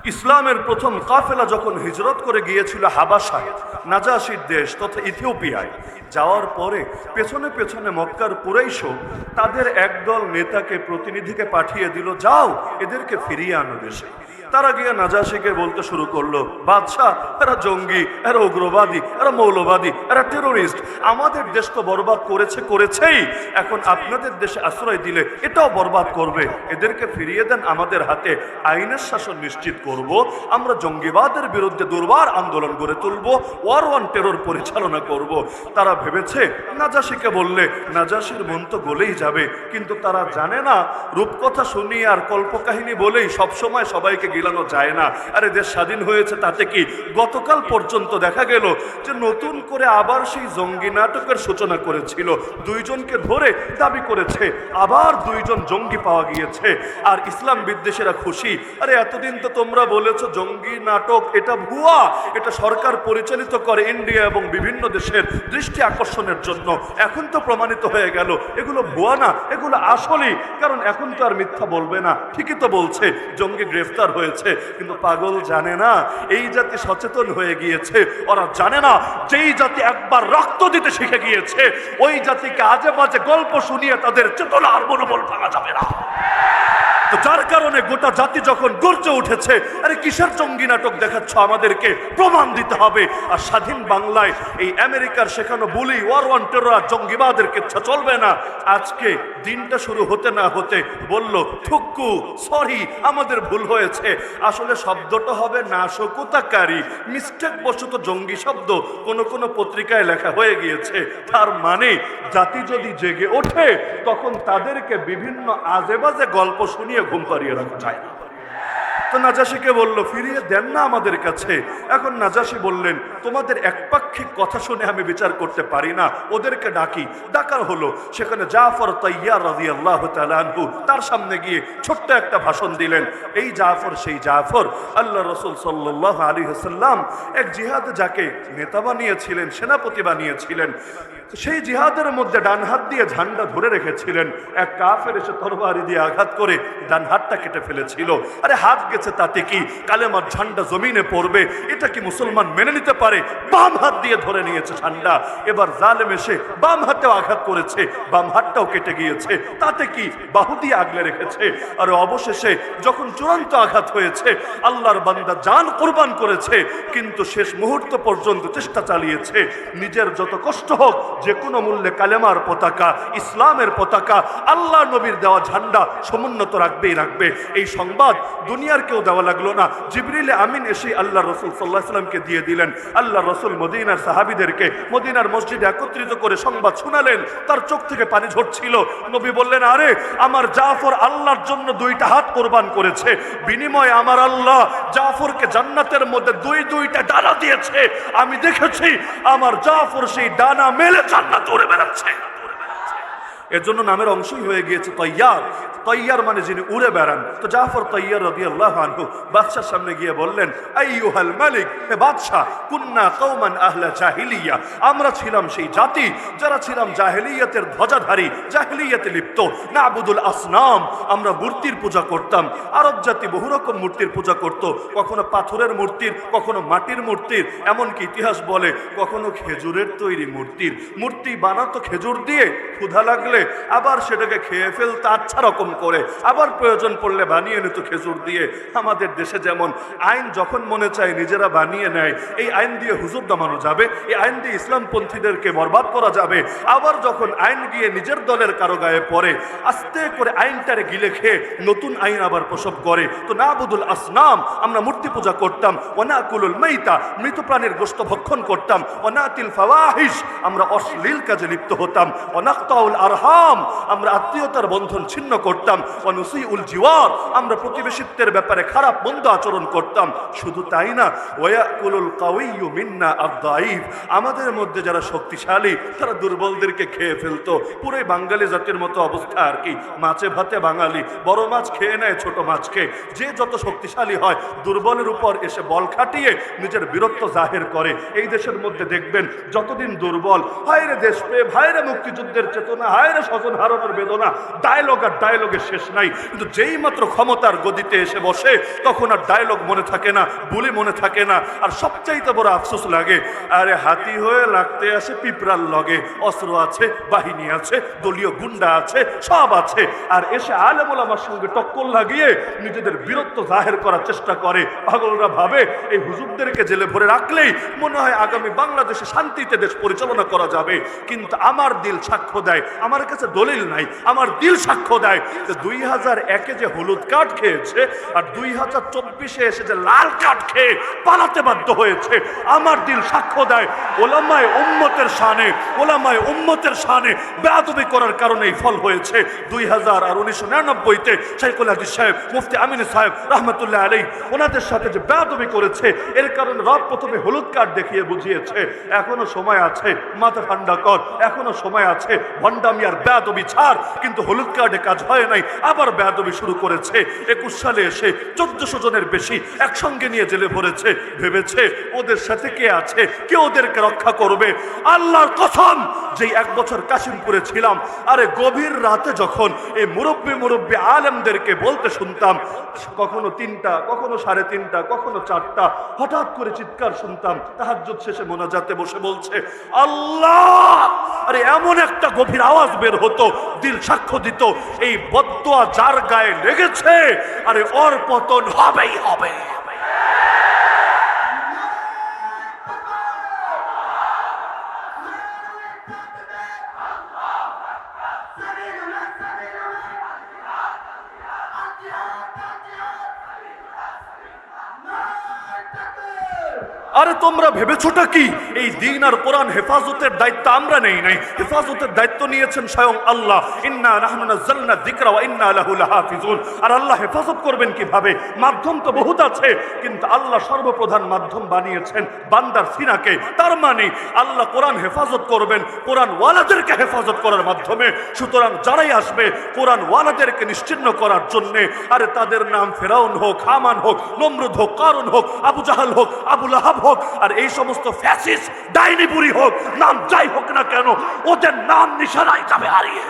ইসলামের প্রথম কাফেলা যখন হিজরত করে গিয়েছিল হাবাসায়, নাজাশির দেশ তথা ইথিওপিয়ায়, যাওয়ার পরে পেছনে পেছনে মক্কার কুরাইশও তাদের একদল নেতাকে, প্রতিনিধিকে পাঠিয়ে দিল, যাও এদেরকে ফিরিয়ে আনো দেশে। তারা গিয়ে নাজাশিকে বলতে শুরু করলো, বাদশাহ এরা জঙ্গি, এরা উগ্রবাদী, এরা মৌলবাদী, এরা টেরোরিস্ট, আমাদের দেশ তো বরবাদ করেছেই, এখন আপনাদের দেশে আশ্রয় দিলে এটাও বরবাদ করবে, এদেরকে ফিরিয়ে দেন, আমাদের হাতে আইনের শাসন নিশ্চিত করব, আমরা জঙ্গিবাদের বিরুদ্ধে দুর্বার আন্দোলন গড়ে তুলব, ওয়ার ওয়ান টেরর পরিচালনা করব। তারা ভেবেছে নাজাশিকে বললে নাজাশির মন তো গলেই যাবে, কিন্তু তারা জানে না রূপকথা শুনিয়ে আর কল্পকাহিনী বলেই সবসময় সবাইকে গিলানো যায় না। আরে দেশ স্বাধীন হয়েছে তাতে কি, গতকাল পর্যন্ত দেখা গেল যে নতুন করে আবার সেই জঙ্গি নাটকের সূচনা করেছিল, দুইজনকে ধরে দাবি করেছে আবার দুইজন জঙ্গি পাওয়া গিয়েছে, আর ইসলাম বিদ্বেষীরা খুশি। আরে এতদিন তো তোমরা বলেছো জঙ্গি নাটক এটা ভুয়া, এটা সরকার পরিচালিত করে ইন্ডিয়া এবং বিভিন্ন দেশের দৃষ্টি আকর্ষণের জন্য, এখন তো প্রমাণিত হয়ে গেল এগুলো ভুয়া না, এগুলো আসলেই, কারণ এখন তো আর মিথ্যা বলবে না, ঠিকই তো বলছে জঙ্গি গ্রেফতার হয়েছে। কিন্তু পাগল জানে না এই জাতি সচেতন হয়ে গিয়েছে, ওরা জানে না যেই জাতি একবার রক্ত দিতে শিখে গিয়েছে ওই জাতিকে আজে বাজে গল্প শুনিয়ে তাদের চেতনা আর মনোবল ভাঙা যাবে না। তো যার কারণে গোটা জাতি যখন গর্জে উঠেছে, আরে কিসের জঙ্গি নাটক দেখাচ্ছ, আমাদেরকে প্রমাণ দিতে হবে। আর স্বাধীন বাংলায় এই আমেরিকার শেখানো বুলি, ওয়ার ওয়ান টেরর, জঙ্গিবাদের কিচ্ছা চলবে না। আজকে দিনটা শুরু হতে না হতে বলল ঠুক্কু, সরি আমাদের ভুল হয়েছে, আসলে শব্দটা হবে নাশকতাকারী, মিস্টেক বশত জঙ্গি শব্দ কোনো পত্রিকায় লেখা হয়ে গিয়েছে। তার মানে জাতি যদি জেগে ওঠে তখন তাদেরকে বিভিন্ন আজেবাজে গল্প শুনিয়ে ঘুম পাড়িয়ে রাখা যায় না। তো নাজাশিকে বলল ফিরিয়ে দেন না আমাদের কাছে। এখন নাজাশি বললেন তোমাদের একপাক্ষিক কথা শুনে আমি বিচার করতে পারি না, ওদেরকে ডাকি। ডাকার হলো, সেখানে জাফর তাইয়ার রাদিয়াল্লাহু তাআলা আনহু তার সামনে গিয়ে ছোট্ট একটা ভাষণ দিলেন। এই জাফর সেই জাফর আল্লাহ রাসূল সাল্লাল্লাহু আলাইহি ওয়াসাল্লাম এক জিহাদে যাকে নেতা বানিয়েছিলেন, সেনাপতি বানিয়েছিলেন, সেই জিহাদের মধ্যে ডান হাত দিয়ে ঝান্ডা ধরে রেখেছিলেন। এক কাফের এসে তরবারি দিয়ে আঘাত করে ডান হাতটা কেটে ফেলেছিল। আরে হাত গেছে তাতে কি, কালেমার ঝান্ডা জমিনে পড়বে, এটা কি মুসলমান মেনে নিতে পারে? বাম হাত দিয়ে ধরে নিয়েছে ঝান্ডা। এবার জালেম এসে বাম হাতেও আঘাত করেছে, বাম হাতটাও কেটে গিয়েছে, তাতে কি, বাহু দিয়ে আগলে রেখেছে। আর অবশেষে যখন চূড়ান্ত আঘাত হয়েছে, আল্লাহর বান্দা জান কোরবান করেছে, কিন্তু শেষ মুহূর্ত পর্যন্ত চেষ্টা চালিয়েছে নিজের যত কষ্ট হোক যে কোনো মূল্যে কালেমার পতাকা, ইসলামের পতাকা, আল্লাহ নবীর দেওয়া ঝান্ডা সমুন্নত রাখবেই রাখবে। এই সংবাদ দুনিয়ার কেউ দেওয়া লাগলো না, জিবরিল আমিন এসে আল্লাহ রসুল সাল্লাল্লাহু আলাইহি ওয়াসাল্লামকে দিয়ে দিলেন। আল্লাহ রসুল মদিনার সাহাবীদেরকে মদিনার মসজিদে একত্রিত করে সংবাদ শোনালেন। তার চোখ থেকে পানি ঝরছিল। নবী বললেন আরে আমার জাফর আল্লাহর জন্য দুইটা হাত কোরবান করেছে, বিনিময়ে আমার আল্লাহ জাফরকে জান্নাতের মধ্যে দুইটা ডানা দিয়েছে। আমি দেখেছি আমার জাফর সেই ডানা মেলে জান্নাতে উড়ে বেড়াচ্ছে। এর জন্য নামের অংশই হয়ে গিয়েছে তৈয়ার। তৈয়ার মানে যিনি উড়ে বেড়ান। তো জাফর তৈয়ার রাদিয়াল্লাহু আনহু বাদশার সামনে গিয়ে বললেন আইয়ুহাল মালিক, হে বাদশা, কুন্না কওমান আহলা জাহিলিয়া, আমরা ছিলাম সেই জাতি যারা ছিলাম জাহেলিয়াতের ধ্বজাধারী, জাহেলিয়াতে লিপ্ত। নাবুদুল আসনাম, আমরা মূর্তির পূজা করতাম। আরব জাতি বহু রকম মূর্তির পূজা করত, কখনো পাথরের মূর্তির, কখনো মাটির মূর্তির, এমনকি ইতিহাস বলে কখনো খেজুরের তৈরি মূর্তি বানাতো খেজুর দিয়ে, ক্ষুধা লাগলে আবার সেটাকে খেয়ে ফেলতে আচ্ছা রকম করে, আবার প্রয়োজন পড়লে বানিয়ে নিত খেজুর দিয়ে। আমাদের দেশে যেমন আইন যখন মনে চায় নিজেরা বানিয়ে নেয়, এই আইন দিয়ে হুজুর দমানো যাবে, এই আইন দিয়ে ইসলামপন্থীদেরকে বরবাদ করা যাবে। আবার যখন আইন গিয়ে নিজের দলের কারো গায়ে পড়ে, আস্তে করে আইনটারে গিলে খেয়ে নতুন আইন আবার প্রসব করে। তো নাবুদুল আসনাম, আমরা মূর্তি পূজা করতাম। ওয়ানাকুলুল মাইতা, মৃত প্রাণীর গোশত ভক্ষণ করতাম। ওয়ানাতিল ফাওয়াহিশ, আমরা অশ্লীল কাজে লিপ্ত হতাম। ওয়ানাকতাউল আরহাম, আমরা আত্মীয়তার বন্ধন ছিন্ন করতাম। ওয়ানুসিউল জিওয়ার, আমরা প্রতিবেশিত্বের ব্যাপারে খারাপ মন্দ আচরণ করতাম। শুধু তাই না, ওয়ায়াকুলুল কাওয়িয়্যু মিন্না আদ-দাঈফ, আমাদের মধ্যে যারা শক্তিশালী তারা দুর্বলদেরকে খেয়ে ফেলতো। পুরোই বাঙালি জাতির মতো অবস্থা আর কি, মাছে ভাতে বাঙালি, বড় মাছ খেয়ে নেয় ছোট মাছকে। যে যত শক্তিশালী হয় দুর্বলের উপর এসে বল খাটিয়ে নিজের বীরত্ব জাহির করে। এই দেশের মধ্যে দেখবেন যতদিন দুর্বল, হায়রে দেশ পেয়ে, হায়রে মুক্তিযুদ্ধের চেতনা, হায়রে জানে স্বজন হারানোর বেদনা। ডায়লগ আর ডায়লগের শেষ নাই, কিন্তু যেই মাত্র ক্ষমতার গদিতে এসে বসে তখন আর ডায়লগ মনে থাকে না, বুলি মনে থাকে না। আর সবচাইতে বড় আফসোস লাগে, আরে হাতি হয়ে লাগতে আসে পিঁপড়ার লগে, অস্ত্র আছে, বাহিনী আছে, দলীয় গুন্ডা আছে, সব আছে, আর এসে আলেম ওলামার সঙ্গে টক্কর লাগিয়ে নিজেদের বীরত্ব জাহের করার চেষ্টা করে। পাগলরা ভাবে এই হুজুরদেরকে জেলে ভরে রাখলেই মনে হয় আগামী বাংলাদেশে শান্তিতে দেশ পরিচালনা করা যাবে। কিন্তু আমার দিল সাক্ষ্য দেয়, আমার কাছে দলিল নাই, আমার দিল সাক্ষ্য দেয় যে 2001-এ যে হলুদ কার্ড খেয়েছে আর 2024-এ এসে যে লাল কার্ড খেয়ে পালাতে বাধ্য হয়েছে, আমার দিল সাক্ষ্য দেয় ওলামায়ে উম্মতের শানে, ওলামায়ে উম্মতের শানে বেয়াদবি করার কারণে এই ফল হয়েছে। 2000 আর 1999-তে শাইখুল হাদিস সাহেব, মুফতি আমিন সাহেব রহমতুল্লাহ আলাইহি ওনাদের সাথে যে বেয়াদবি করেছে, এর কারণে রব প্রথমে হলুদ কার্ড দেখিয়ে বুঝিয়েছে এখনো সময় আছে, মাথা ঠান্ডা কর, এখনো সময় আছে, ভণ্ডামি আর বেয়াদবি ছাড়। কিন্তু হলুদ কার্ডে কাজ হয় নাই, আবার বেয়াদবি শুরু করেছে। 21 সালে এসে 1400 জনের বেশি একসঙ্গে নিয়ে জেলে ভরেছে, ভেবেছে ওদের সাথে কে আছে, কে ওদেরকে রক্ষা করবে। আল্লাহর কসম, যেই 1 বছর কাশিমপুরে ছিলাম, আরে গভীর রাতে যখন এই মুরব্বী আলেমদেরকে বলতে শুনতাম, কখনো 3টা, কখনো 3:30, কখনো 4টা, হঠাৎ করে চিৎকার শুনতাম, তাহাজ্জুদ শেষে মোনাজাতে বসে বলছে আল্লাহ, আরে এমন একটা গভীর আওয়াজ বের হতো, দিল সাক্ষ্য দিত এই বদদুয়া যার গায়ে লেগেছে, আরে ওর পতন হবেই হবে। আরে তোমরা ভেবেছোটা কি এই দিন আর কোরআন হেফাজতের দায়িত্ব আমরা নেই নাই? হেফাজতের দায়িত্ব নিয়েছেন স্বয়ং আল্লাহ। ইন্না নাহনু নাযালনা যিকরা ওয়া ইন্না লাহু লাহাফিজুন। আর আল্লাহ হেফাজত করবেন কিভাবে? মাধ্যম তো বহুত আছে, কিন্তু আল্লাহ সর্বপ্রধান মাধ্যম বানিয়েছেন বান্দার সিনাকে। তার মানে আল্লাহ কোরআন হেফাজত করবেন কোরআন ওয়ালাদেরকে হেফাজত করার মাধ্যমে। সুতরাং যারাই আসবে কোরআন ওয়ালাদেরকে নিশ্চিহ্ন করার জন্য, আরে তাদের নাম ফেরাউন হোক, হামান হোক, নমরুদ হোক, কারুন হোক, আবু জাহাল হোক, আবু লাহাব হোক, আর এই সমস্ত ফ্যাসিস্ট ডাইনি বুড়ি হোক, নাম যাই হোক না কেন, ওদের নাম নিশানায় যাবে হারিয়ে।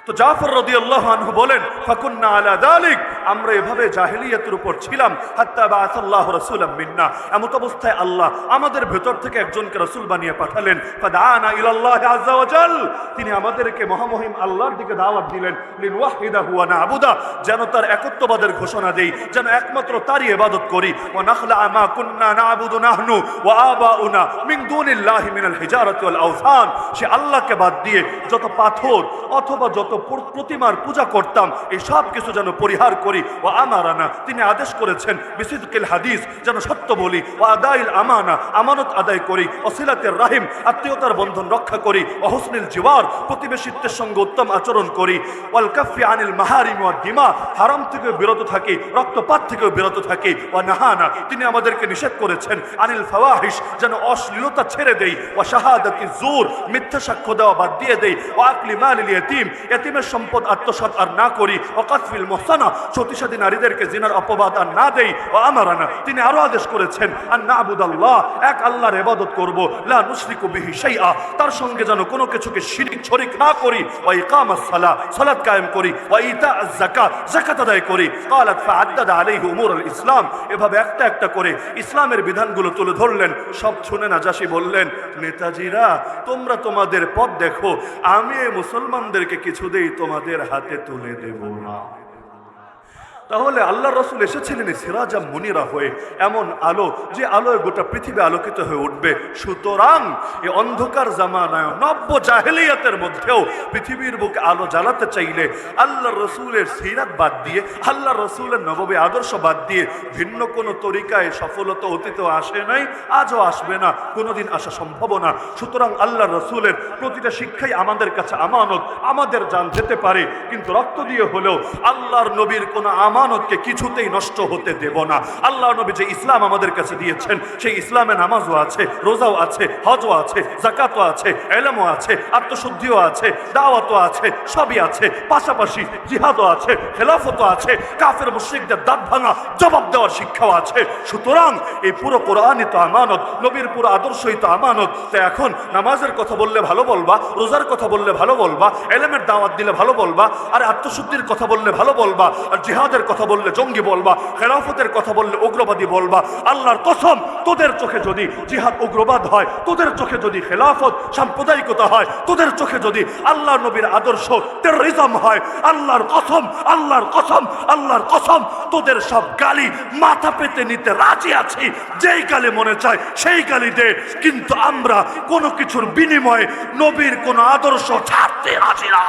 তো জাফর রাদিয়াল্লাহু আনহু বলেন, ফাকুন্না আলা যালিক, আমরা এভাবে জাহেলিয়াতের উপর ছিলাম, হাত্তা বাআসাল্লাহু রাসূলাম মিন্না, এমত অবস্থায় আল্লাহ আমাদের ভেতর থেকে একজনকে রাসূল বানিয়ে পাঠালেন। ফাদাআনা ইলাল্লাহি আযজা ওয়া জাল, তিনি আমাদেরকে মহামহিম আল্লাহর দিকে দাওয়াত দিলেন। লিনওয়াহিদাহু ওয়া না'বুদা, যেন তার একত্ববাদের ঘোষণা দেই, যেন একমাত্র তারই ইবাদত করি। ওয়া নাখলা মা কুন্না না'বুদু নাহনু ওয়া আবাউনা মিন দুনিল্লাহি মিনাল হিজারাতি ওয়াল আওসান, সে আল্লাহকে বাদ দিয়ে যত পাথর অথবা যত প্রতিমার পূজা করতাম, এই সব কিছু যেন পরিহার করি। ও আমারানা, তিনি আদেশ করেছেন বিসিদকিল হাদিস, যেন সত্য বলি। ও আদাইল আমানা, আমানত আদায় করি। ও সিলাতের রাহিম, আত্মীয়তার বন্ধন রক্ষা করি। ও হুসনিল জিওয়ার, প্রতিবেশিত্বের সঙ্গে উত্তম আচরণ করি। ওয়াল কাফি আনিল মাহারিম ওয়াদ দিমা, হারাম থেকে বিরত থাকি, রক্তপাত থেকে বিরত থাকি। ও নাহানা, তিনি আমাদেরকে নিষেধ করেছেন আনিল ফাওয়াহিশ, যেন অশ্লীলতা ছেড়ে দেই। ও শাহাদাতি জুর, মিথ্যা সাক্ষ্য দেওয়া বাদ দিয়ে দেই। ও আকলি মালিল ইয়াতীম, এতিমের সম্পদ আত্মসাৎ আর না করি। ও কাসফিল মুহসানা, সতীসাধী নারীদেরকে জিনার অপবাদ আর না দেই। ও আমারানা, তিনি আরো আদেশ করেছেন আন না'বুদাল্লাহ, এক আল্লাহর ইবাদত করব। লা নুশরিকু বিহি শাইআ, তার সঙ্গে যেন কোনো কিছুকে শিরক শরীক না করি। ওয়া ইকামাস সালাহ, সালাত কায়েম করি। ওয়া ইতাআজ যাকাত, যাকাত আদায় করি। ক্বালাত ফাআদ্দাদা আলাইহি উমুরুল ইসলাম, এভাবে একটা একটা করে ইসলামের বিধানগুলো তুলে ধরলেন। সব শুনে নাজাশী বললেন, নেতাজিরা তোমরা তোমাদের পথ দেখো, আমি এই মুসলমানদেরকে কিছুতেই তোমাদের হাতে তুলে দেব না। তাহলে আল্লাহ রসুল এসেছিলেন সিরাজা মুনিরা হয়ে, এমন আলো যে আলোয় গোটা পৃথিবী আলোকিত হয়ে উঠবে। সুতরাং এই অন্ধকার জামানায় নব্য জাহেলিয়াতের মধ্যেও পৃথিবীর বুকে আলো জ্বালাতে চাইলে আল্লাহ রসুলের সিরাত বাদ দিয়ে, আল্লাহ রসুলের নববী আদর্শ বাদ দিয়ে ভিন্ন কোনো তরিকায় সফলতা অতীত আসে নাই, আজও আসবে না, কোনোদিন আসা সম্ভব না। সুতরাং আল্লাহ রসুলের প্রতিটা শিক্ষাই আমাদের কাছে আমানত। আমাদের জান যেতে পারে, কিন্তু রক্ত দিয়ে হলেও আল্লাহর নবীর কোনো আমানতকে কিছুতেই নষ্ট হতে দেব না। আল্লাহ নবী যে ইসলাম আমাদের কাছে দিয়েছেন, সেই ইসলামে নামাজও আছে, রোজাও আছে, হজও আছে, যাকাতও আছে, ইলমও আছে, আত্মশুদ্ধিও আছে, দাওয়াতও আছে, সবই আছে। পাশাপাশি জিহাদও আছে, খেলাফতও আছে, কাফের মুশরিকদের দাঁত ভাঙা জবাব দেওয়ার শিক্ষাও আছে। সুতরাং এই পুরো কোরআনই তো আমানত, নবীর পুরো আদর্শই তো আমানত। তো এখন নামাজের কথা বললে ভালো বলবা, রোজার কথা বললে ভালো বলবা, ইলমের দাওয়াত দিলে ভালো বলবা, আর আত্মশুদ্ধির কথা বললে ভালো বলবা, আর জিহাদের কথা বললে জঙ্গি বলবা, খেলাফতের কথা বললে উগ্রবাদী বলবা। আল্লাহর কসম, তোদের চোখে যদি জিহাদ উগ্রবাদ হয়, তোদের চোখে যদি খেলাফত সাম্প্রদায়িকতা হয়, তোদের চোখে যদি আল্লাহ নবীর আদর্শ টেররিজম হয়, আল্লাহর কসম, আল্লাহর কসম, আল্লাহর কসম, তোদের সব গালি মাথা পেতে নিতে রাজি আছি। যেই গালি মনে চায় সেই গালি দে, কিন্তু আমরা কোনো কিছুর বিনিময়ে নবীর কোনো আদর্শ ছাড়তে রাজি না।